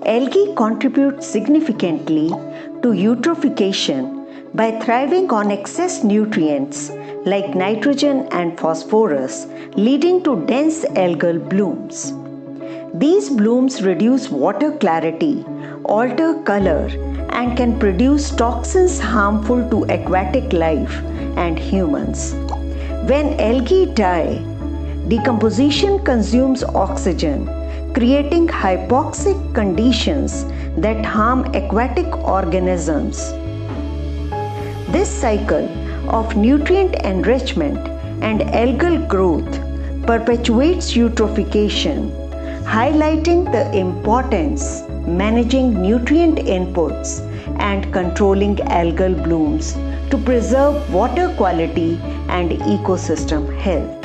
Algae contribute significantly to eutrophication by thriving on excess nutrients like nitrogen and phosphorus, leading to dense algal blooms. These blooms reduce water clarity, alter color, and can produce toxins harmful to aquatic life and humans. When algae die, decomposition consumes oxygen, creating hypoxic conditions that harm aquatic organisms. This cycle of nutrient enrichment and algal growth perpetuates eutrophication, highlighting the importance managing nutrient inputs and controlling algal blooms to preserve water quality and ecosystem health.